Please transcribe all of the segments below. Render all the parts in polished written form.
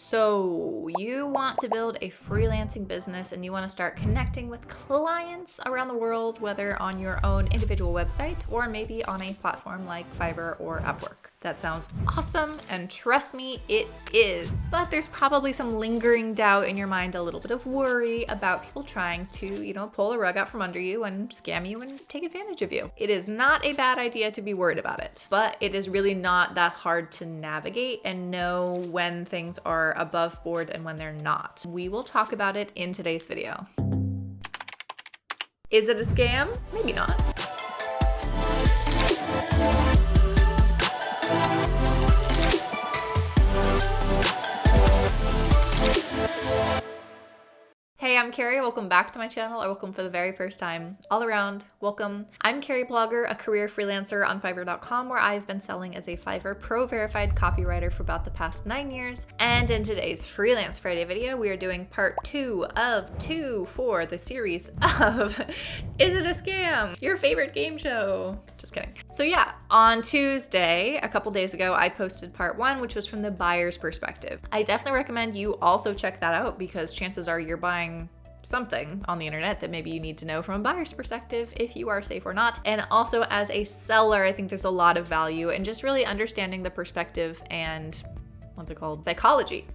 So you want to build a freelancing business and you want to start connecting with clients around the world, whether on your own individual website or maybe on a platform like Fiverr or Upwork. That sounds awesome, and trust me, it is. But there's probably some lingering doubt in your mind, a little bit of worry about people trying to, pull the rug out from under you and scam you and take advantage of you. It is not a bad idea to be worried about it, but it is really not that hard to navigate and know when things are above board and when they're not. We will talk about it in today's video. Is it a scam? Maybe not. Hey, I'm Carrie. Welcome back to my channel, or welcome for the very first time. All around, welcome. I'm Carrieblogger, a career freelancer on Fiverr.com, where I've been selling as a Fiverr Pro verified copywriter for about the past 9 years. And in today's Freelance Friday video, we are doing part 2 of 2 for the series of Is It a Scam? Your favorite game show. Just kidding. So yeah, on Tuesday, a couple days ago, I posted part 1, which was from the buyer's perspective. I definitely recommend you also check that out because chances are you're buying something on the internet that maybe you need to know from a buyer's perspective if you are safe or not. And also as a seller, I think there's a lot of value in just really understanding the perspective and psychology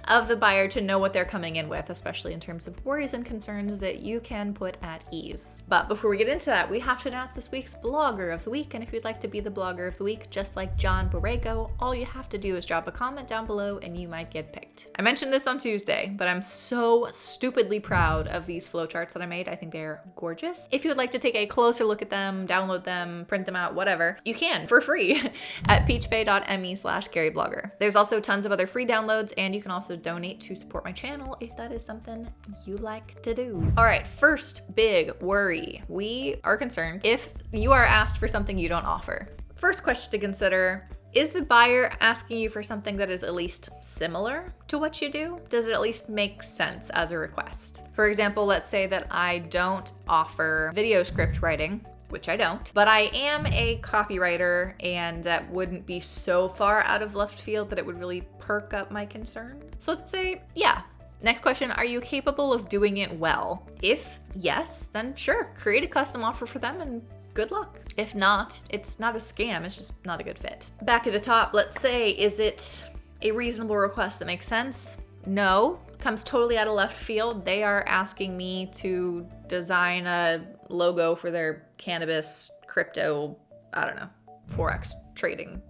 of the buyer to know what they're coming in with, especially in terms of worries and concerns that you can put at ease. But before we get into that, we have to announce this week's Blogger of the Week. And if you'd like to be the Blogger of the Week, just like John Borrego, all you have to do is drop a comment down below and you might get picked. I mentioned this on Tuesday, but I'm so stupidly proud of these flowcharts that I made. I think they're gorgeous. If you would like to take a closer look at them, download them, print them out, whatever, you can for free at peachpay.me/Carrieblogger. There's also tons of other free downloads, and you can also donate to support my channel if that is something you like to do. All right, first big worry. We are concerned if you are asked for something you don't offer. First question to consider, is the buyer asking you for something that is at least similar to what you do? Does it at least make sense as a request? For example, let's say that I don't offer video script writing, which I don't, but I am a copywriter, and that wouldn't be so far out of left field that it would really perk up my concern. So let's say, yeah. Next question, are you capable of doing it well? If yes, then sure, create a custom offer for them and good luck. If not, it's not a scam, it's just not a good fit. Back at the top, let's say, is it a reasonable request that makes sense? No, comes totally out of left field. They are asking me to design a logo for their cannabis crypto, I don't know, Forex trading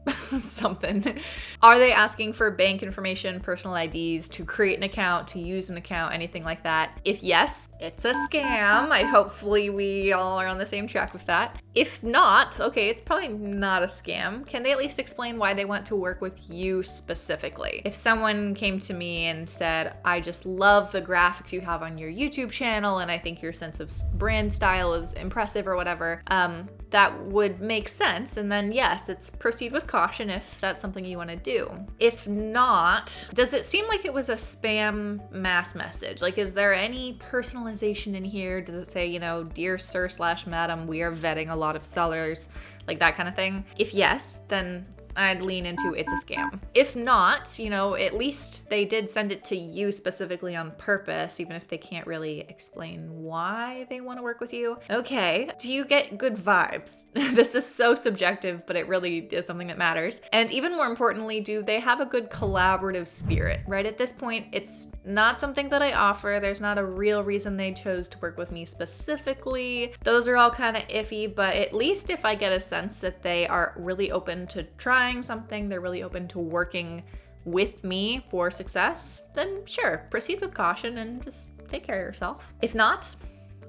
something. Are they asking for bank information, personal IDs, to create an account, to use an account, anything like that? If yes, it's a scam. Hopefully we all are on the same track with that. If not, okay, it's probably not a scam. Can they at least explain why they want to work with you specifically? If someone came to me and said, I just love the graphics you have on your YouTube channel and I think your sense of brand style is impressive or whatever, that would make sense. And then yes, it's proceed with caution if that's something you want to do. If not, does it seem like it was a spam mass message? Like, is there any personalization in here? Does it say, dear sir/madam, we are vetting a lot of sellers, like that kind of thing? If yes, then I'd lean into it's a scam. If not, at least they did send it to you specifically on purpose, even if they can't really explain why they want to work with you. Okay, do you get good vibes? This is so subjective, but it really is something that matters. And even more importantly, do they have a good collaborative spirit, right? At this point, it's not something that I offer. There's not a real reason they chose to work with me specifically. Those are all kind of iffy, but at least if I get a sense that they are really open to trying something, they're really open to working with me for success, then sure, proceed with caution and just take care of yourself. If not,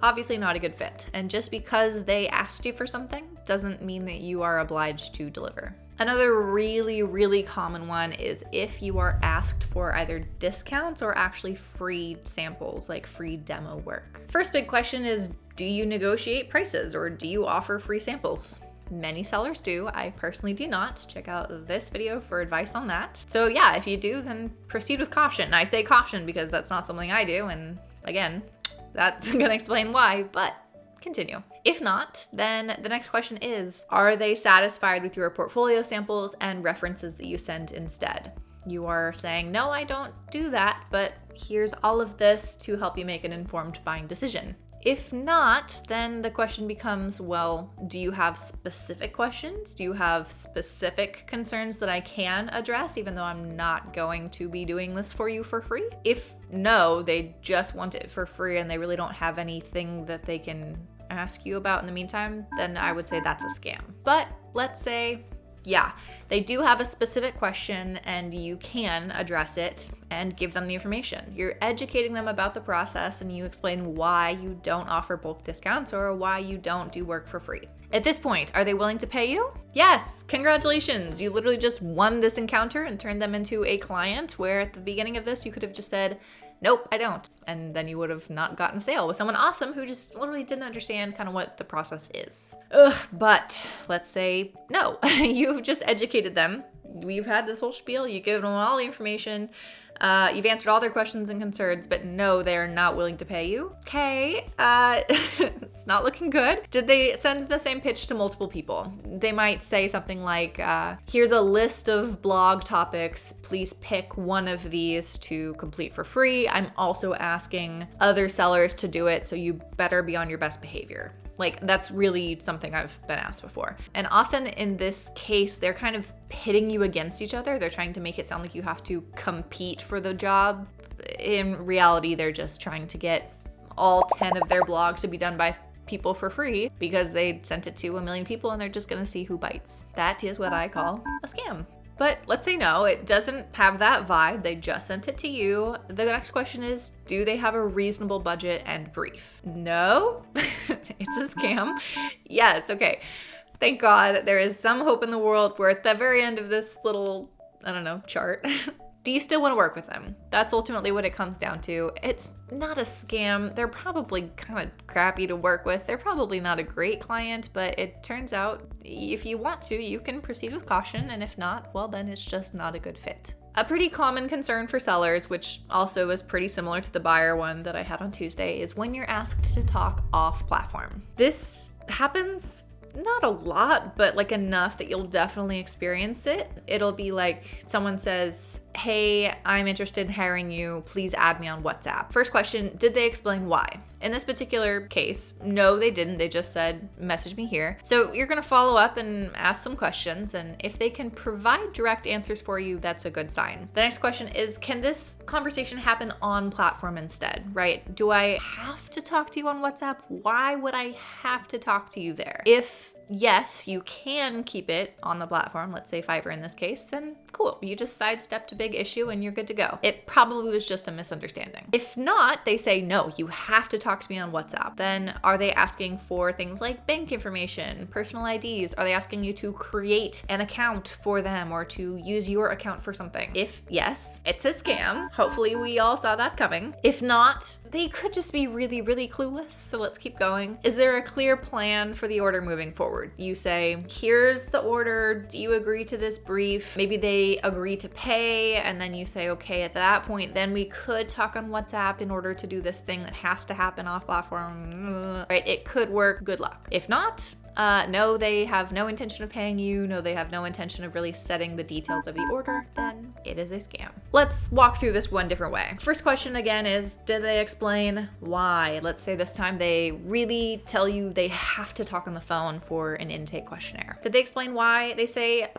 obviously not a good fit. And just because they asked you for something doesn't mean that you are obliged to deliver. Another really, really common one is if you are asked for either discounts or actually free samples, like free demo work. First big question is, do you negotiate prices or do you offer free samples? Many sellers do. I personally do not. Check out this video for advice on that. So yeah, if you do, then proceed with caution. I say caution because that's not something I do. And again, that's gonna explain why, but continue. If not, then the next question is, are they satisfied with your portfolio samples and references that you send instead? You are saying, no, I don't do that, but here's all of this to help you make an informed buying decision. If not, then the question becomes, well, do you have specific questions? Do you have specific concerns that I can address, even though I'm not going to be doing this for you for free? If no, they just want it for free and they really don't have anything that they can ask you about in the meantime, then I would say that's a scam. But let's say, yeah, they do have a specific question and you can address it and give them the information. You're educating them about the process and you explain why you don't offer bulk discounts or why you don't do work for free. At this point, are they willing to pay you? Yes, congratulations. You literally just won this encounter and turned them into a client, where at the beginning of this, you could have just said, nope, I don't. And then you would have not gotten a sale with someone awesome who just literally didn't understand kind of what the process is. But let's say no, you've just educated them. We've had this whole spiel. You give them all the information. You've answered all their questions and concerns, but no, they're not willing to pay you. Okay, it's not looking good. Did they send the same pitch to multiple people? They might say something like, here's a list of blog topics. Please pick one of these to complete for free. I'm also asking other sellers to do it, so you better be on your best behavior. Like, that's really something I've been asked before. And often in this case, they're kind of pitting you against each other. They're trying to make it sound like you have to compete for the job. In reality, they're just trying to get all 10 of their blogs to be done by people for free because they sent it to 1 million people and they're just gonna see who bites. That is what I call a scam. But let's say no, it doesn't have that vibe. They just sent it to you. The next question is, do they have a reasonable budget and brief? No, it's a scam. Yes, okay. Thank God there is some hope in the world. We're at the very end of this little, I don't know, chart. Do you still want to work with them? That's ultimately what it comes down to. It's not a scam. They're probably kind of crappy to work with. They're probably not a great client, but it turns out if you want to, you can proceed with caution. And if not, well, then it's just not a good fit. A pretty common concern for sellers, which also is pretty similar to the buyer one that I had on Tuesday, is when you're asked to talk off platform. This happens not a lot, but like enough that you'll definitely experience it. It'll be like someone says, hey, I'm interested in hiring you. Please add me on WhatsApp. First question, did they explain why? In this particular case, no, they didn't. They just said, message me here. So you're going to follow up and ask some questions. And if they can provide direct answers for you, that's a good sign. The next question is, can this conversation happen on platform instead, right? Do I have to talk to you on WhatsApp? Why would I have to talk to you there? If yes, you can keep it on the platform, let's say Fiverr in this case, then cool. You just sidestepped a big issue and you're good to go. It probably was just a misunderstanding. If not, they say, no, you have to talk to me on WhatsApp. Then are they asking for things like bank information, personal IDs? Are they asking you to create an account for them or to use your account for something? If yes, it's a scam. Hopefully we all saw that coming. If not, they could just be really, really clueless. So let's keep going. Is there a clear plan for the order moving forward? You say, here's the order. Do you agree to this brief? Maybe they agree to pay. And then you say, okay, at that point, then we could talk on WhatsApp in order to do this thing that has to happen off platform. Right? It could work. Good luck. If not, no, they have no intention of paying you. No, they have no intention of really setting the details of the order. Then it is a scam. Let's walk through this one different way. First question again is, did they explain why? Let's say this time they really tell you they have to talk on the phone for an intake questionnaire. Did they explain why? They say,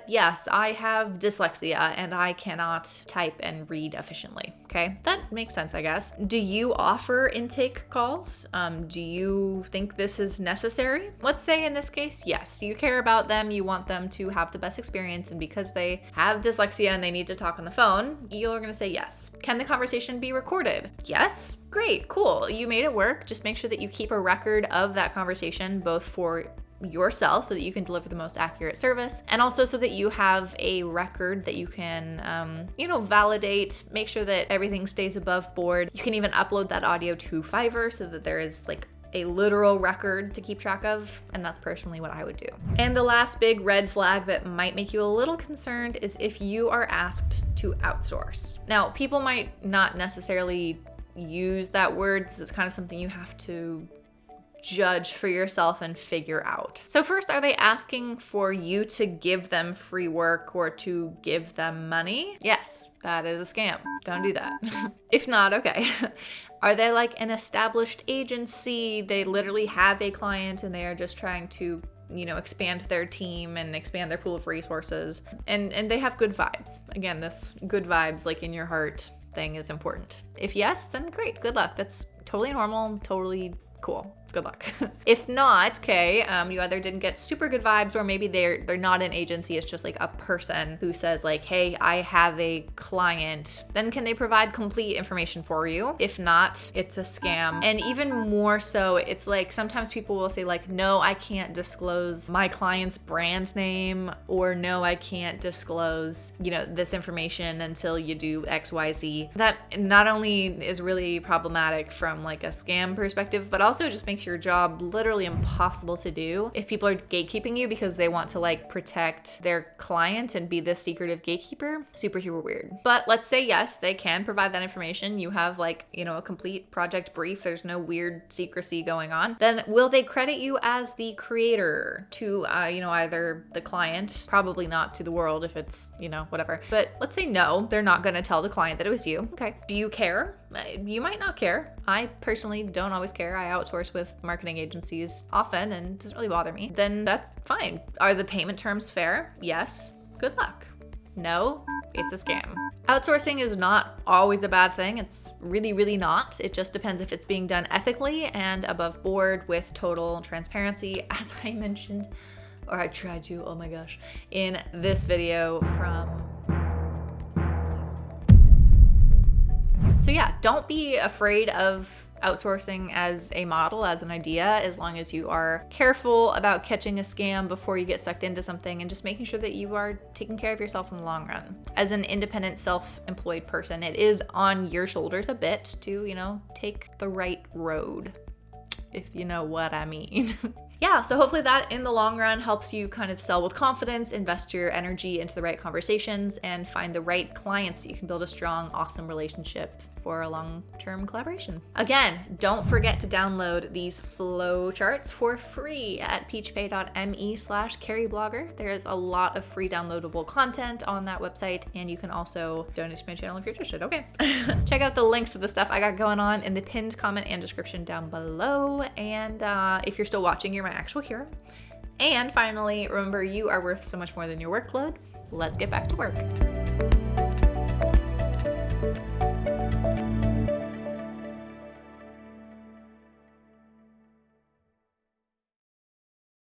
yes, I have dyslexia and I cannot type and read efficiently. Okay, that makes sense, I guess. Do you offer intake calls? Do you think this is necessary? Let's say in this case, yes, you care about them. You want them to have the best experience. And because they have dyslexia and they need to talk on the phone, you're going to say yes. Can the conversation be recorded? Yes. Great, cool. You made it work. Just make sure that you keep a record of that conversation, both for yourself so that you can deliver the most accurate service, and also so that you have a record that you can, validate, make sure that everything stays above board. You can even upload that audio to Fiverr so that there is like a literal record to keep track of, and that's personally what I would do. And the last big red flag that might make you a little concerned is if you are asked to outsource. Now, people might not necessarily use that word. This is kind of something you have to judge for yourself and figure out. So first, are they asking for you to give them free work or to give them money? Yes, that is a scam. Don't do that. If not, okay. Are they like an established agency? They literally have a client and they are just trying to, expand their team and expand their pool of resources. And they have good vibes. Again, this good vibes like in your heart thing is important. If yes, then great. Good luck. That's totally normal, totally cool. Good luck. If not, okay, you either didn't get super good vibes, or maybe they're not an agency, it's just like a person who says like, hey, I have a client. Then can they provide complete information for you? If not, it's a scam. And even more so, it's like sometimes people will say like, no, I can't disclose my client's brand name, or no, I can't disclose, this information until you do XYZ. That not only is really problematic from like a scam perspective, but also just makes your job literally impossible to do if people are gatekeeping you because they want to like protect their client and be this secretive gatekeeper. Super weird. But let's say yes, they can provide that information. You have like, a complete project brief. There's no weird secrecy going on. Then will they credit you as the creator to, either the client, probably not to the world if it's, whatever. But let's say no, they're not going to tell the client that it was you. Okay. Do you care? You might not care. I personally don't always care. I outsource with marketing agencies often and it doesn't really bother me. Then that's fine. Are the payment terms fair? Yes. Good luck. No, it's a scam. Outsourcing is not always a bad thing. It's really not. It just depends if it's being done ethically and above board with total transparency, as I mentioned, or I tried to, oh my gosh, in this video from... So yeah, don't be afraid of outsourcing as a model, as an idea, as long as you are careful about catching a scam before you get sucked into something and just making sure that you are taking care of yourself in the long run. As an independent, self-employed person, it is on your shoulders a bit to, take the right road, if you know what I mean. Yeah, so hopefully that in the long run helps you kind of sell with confidence, invest your energy into the right conversations, and find the right clients that you can build a strong, awesome relationship for a long-term collaboration. Again, don't forget to download these flow charts for free at peachpay.me/Carrieblogger. There is a lot of free downloadable content on that website, and you can also donate to my channel if you're interested. Okay. Check out the links to the stuff I got going on in the pinned comment and description down below. And if you're still watching, you're my actual hero. And finally, remember, you are worth so much more than your workload. Let's get back to work.